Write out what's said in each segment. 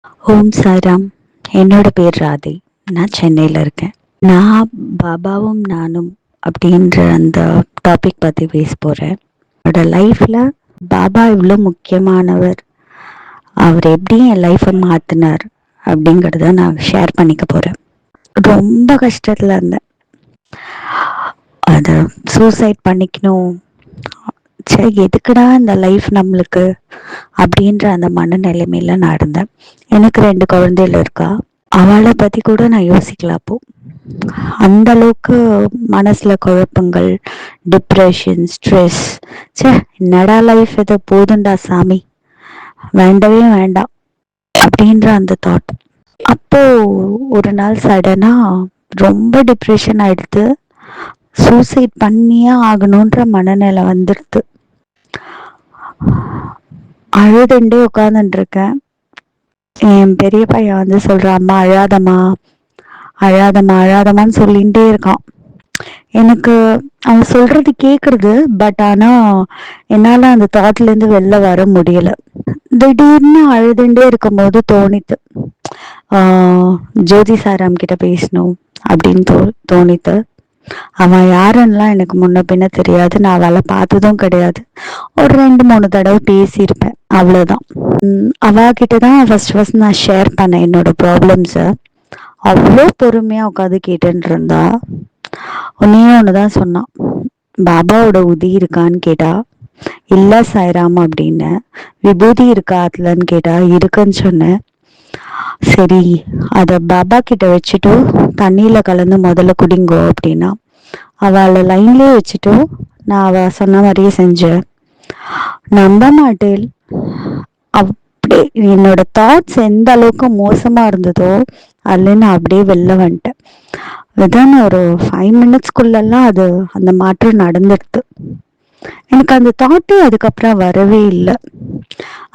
ஓம் சாய்ராம். என்னோட பேர் ராதை. நான் சென்னையில் இருக்கேன். நான் பாபாவும் நானும் அப்படின்ற அந்த டாபிக் பற்றி பேச போகிறேன். என்னோட லைஃப்பில் பாபா இவ்வளோ முக்கியமானவர், அவர் எப்படி என் லைஃப்பை மாற்றினார் அப்படிங்கிறத நான் ஷேர் பண்ணிக்க போகிறேன். ரொம்ப கஷ்டத்தில் இருந்தேன். அதை சூசைட் பண்ணிக்கணும், சரி எதுக்குடா இந்த லைஃப் நம்மளுக்கு அப்படின்ற அந்த மனநிலைமையில நான் இருந்தேன். எனக்கு 2 குழந்தைகள் இருக்கா. அவளை பற்றி கூட நான் யோசிக்கல. அப்போ அந்த அளவுக்கு மனசில் குழப்பங்கள், டிப்ரெஷன், ஸ்ட்ரெஸ். சே, என்னடா லைஃப் இது, போதுண்டா சாமி, வேண்டவே வேண்டாம் அப்படின்ற அந்த தாட். அப்போ ஒரு நாள் சடனாக ரொம்ப டிப்ரெஷன் ஆயிடுத்து. சூசைட் பண்ணியே ஆகணுன்ற மனநிலை வந்துடுது. அழுதுண்டே உட்காந்துட்டு இருக்கேன். என் பெரிய பையன் வந்து சொல்கிறான், அம்மா அழாதம்மா அழாதம்மா அழாதம்மான்னு சொல்லிகிட்டே இருக்கான். எனக்கு அவன் சொல்கிறது கேட்குறது, பட் ஆனால் என்னால் அந்த தாட்லேருந்து வெளில வர முடியலை. திடீர்னு அழுதுண்டே இருக்கும்போது தோணித்து, ஜோதி சாராம் கிட்ட பேசணும் அப்படின்னு தோணித்து. அவன் யாருன்னெலாம் எனக்கு முன்ன பின்ன தெரியாது, நான் அவளை பார்த்ததும் கிடையாது. ஒரு 2-3 தடவை பேசியிருப்பேன், அவ்வளோதான். அவகிட்ட தான் ஃபர்ஸ்ட் நான் ஷேர் பண்ணேன் என்னோட ப்ராப்ளம்ஸை. அவ்வளோ பொறுமையாக உட்காந்து கேட்டுன்னு இருந்தா. ஒன்னே ஒன்று தான் சொன்னான், பாபாவோட உதி இருக்கான்னு கேட்டா இல்லை சாய்ராம் அப்படின்னு. விபூதி இருக்கா அதுலன்னு கேட்டா இருக்குன்னு சொன்னேன். சரி, அதை பாபா கிட்ட வச்சுட்டு தண்ணியில் கலந்து முதல்ல குடிங்கோ அப்படின்னா. அவளை லைன்லேயே வச்சுட்டு நான் அவள் சொன்ன மாதிரியே செஞ்சேன். நம்ப மாட்டேன், அப்படியே என்னோட தாட்ஸ் எந்த அளவுக்கு மோசமாக இருந்ததோ அதில் நான் அப்படியே வெளில வந்துட்டேன். விதான் ஒரு 5 மினிட்ஸ்குள்ளெல்லாம் அது அந்த மாற்றம் நடந்துடுது. எனக்கு அந்த தாட்டே அதுக்கப்புறம் வரவே இல்லை.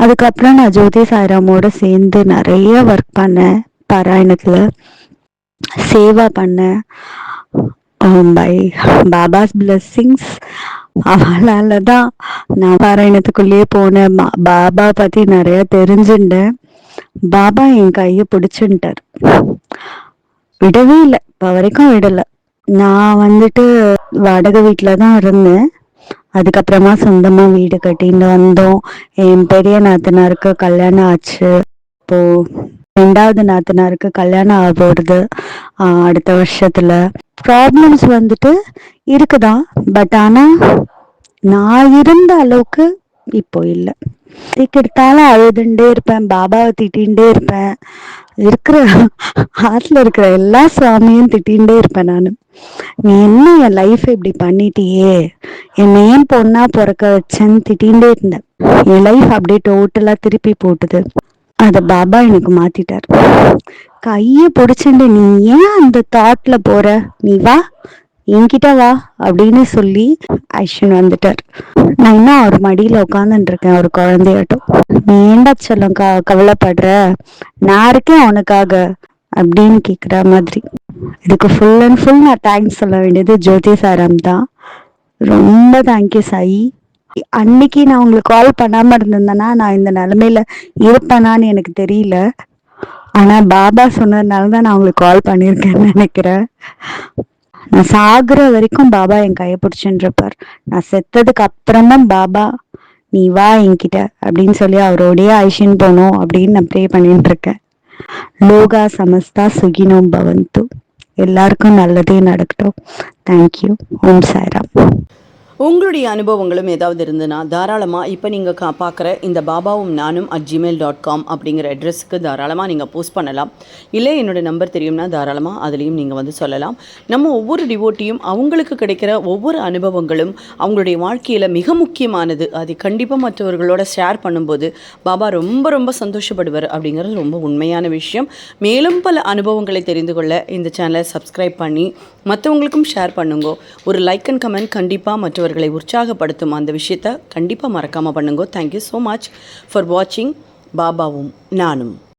அதுக்கப்புறம் நான் ஜோதி சாய்ராமோட சேர்ந்து நிறைய ஒர்க் பண்ணேன், பாராயணத்தில் சேவா பண்ணேன். பை பாபாஸ் பிளெஸ்ஸிங்ஸ் அவளால தான் நான் பாராயணத்துக்குள்ளேயே போனேன். பாபா பற்றி நிறைய தெரிஞ்சுட்டேன். பாபா என் கையை பிடிச்சுட்டார், விடவே இல்லை, இப்போ வரைக்கும் விடலை. நான் வந்துட்டு வாடகை வீட்டில் தான் இருந்தேன். அதுக்கப்புறமா சொந்தமாக வீடு கட்டின்னு வந்தோம். என் பெரிய நாத்தனாருக்கு கல்யாணம் ஆச்சு. இப்போ 2வது நாத்தனாருக்கு கல்யாணம் ஆக போகிறது அடுத்த வருஷத்துல. ப்ராப்ளம்ஸ் வந்துட்டு இருக்குதான், பட் ஆனால் நான் இருந்த அளவுக்கு இப்போ இல்லை. எடுத்தாலும் அழுதுண்டே இருப்பேன், பாபாவை திட்டிகிட்டே இருப்பேன், இருக்கிற ஆற்றுல இருக்கிற எல்லா சுவாமியும் திட்டிகிட்டே இருப்பேன். நான், நீ என்ன என் லைஃப் இப்படி பண்ணிட்டியே, என்னை ஏன் பொண்ணா பிறக்க வச்சேன்னு திட்டிகிட்டே இருந்தேன். என் லைஃப் அப்படியே டோட்டலாக திருப்பி போட்டுது. அதை பாபா எனக்கு மாத்திட்டார். கையை பிடிச்சிட்டு, நீ ஏன் அந்த தாட்ல போற, நீ வா என்கிட்ட வா அப்படின்னு சொல்லி ஐஷன் வந்துட்டார். நான் இன்னும் அவர் மடியில உட்காந்துட்டு இருக்கேன், ஒரு குழந்தையாட்டும். நீ ஏண்டா செல்லம் கவலைப்படுற, நான் இருக்கேன் உனக்காக அப்படின்னு கேட்குற மாதிரி. இதுக்கு ஃபுல் அண்ட் ஃபுல் நான் தேங்க்ஸ் சொல்ல வேண்டியது ஜோதி சாராம் தான். ரொம்ப தேங்க்யூ சாயி. அன்னைக்கு நான் உங்களுக்கு கால் பண்ணாம இருந்திருந்தேன்னா நான் இந்த நிலைமையில இருப்பேனான்னு எனக்கு தெரியல. ஆனா பாபா சொன்னதுனால தான் நான் உங்களுக்கு கால் பண்ணியிருக்கேன்னு நினைக்கிறேன். நான் சாகுற வரைக்கும் பாபா என் கையை பிடிச்சுட்டு இருப்பார். நான் செத்ததுக்கு அப்புறமும் பாபா நீ வா என்கிட்ட அப்படின்னு சொல்லி அவரோடைய ஐஷன் போனோம் அப்படின்னு நான் ப்ரே பண்ணிட்டு இருக்கேன். லோகா சமஸ்தா சுகினோம் பவந்து. எல்லாருக்கும் நல்லதே நடக்கட்டும். தேங்க்யூ. ஓம் சாய்ராம். உங்களுடைய அனுபவங்களும் ஏதாவது இருந்ததுன்னா தாராளமாக இப்போ நீங்கள் பார்க்குற இந்த பாபாவும் நானும் @gmail.com அப்படிங்கிற அட்ரஸுக்கு தாராளமாக நீங்கள் போஸ்ட் பண்ணலாம். இல்லை என்னோடய நம்பர் தெரியும்னா தாராளமாக அதுலேயும் நீங்கள் வந்து சொல்லலாம். நம்ம ஒவ்வொரு டிவோட்டியும் அவங்களுக்கு கிடைக்கிற ஒவ்வொரு அனுபவங்களும் அவங்களுடைய வாழ்க்கையில் மிக முக்கியமானது. அதை கண்டிப்பாக மற்றவர்களோட ஷேர் பண்ணும்போது பாபா ரொம்ப ரொம்ப சந்தோஷப்படுவார் அப்படிங்கிறது ரொம்ப உண்மையான விஷயம். மேலும் பல அனுபவங்களை தெரிந்து கொள்ள இந்த சேனலை சப்ஸ்கிரைப் பண்ணி மற்றவங்களுக்கும் ஷேர் பண்ணுங்க. ஒரு லைக் அண்ட் கமெண்ட் கண்டிப்பாக மற்றவர்களை உற்சாகப்படுத்தும் அந்த விஷயத்தை கண்டிப்பாக மறக்காமல் பண்ணுங்க. தேங்க்யூ ஸோ மச் ஃபார் வாட்சிங் பாபாவும் நானும்.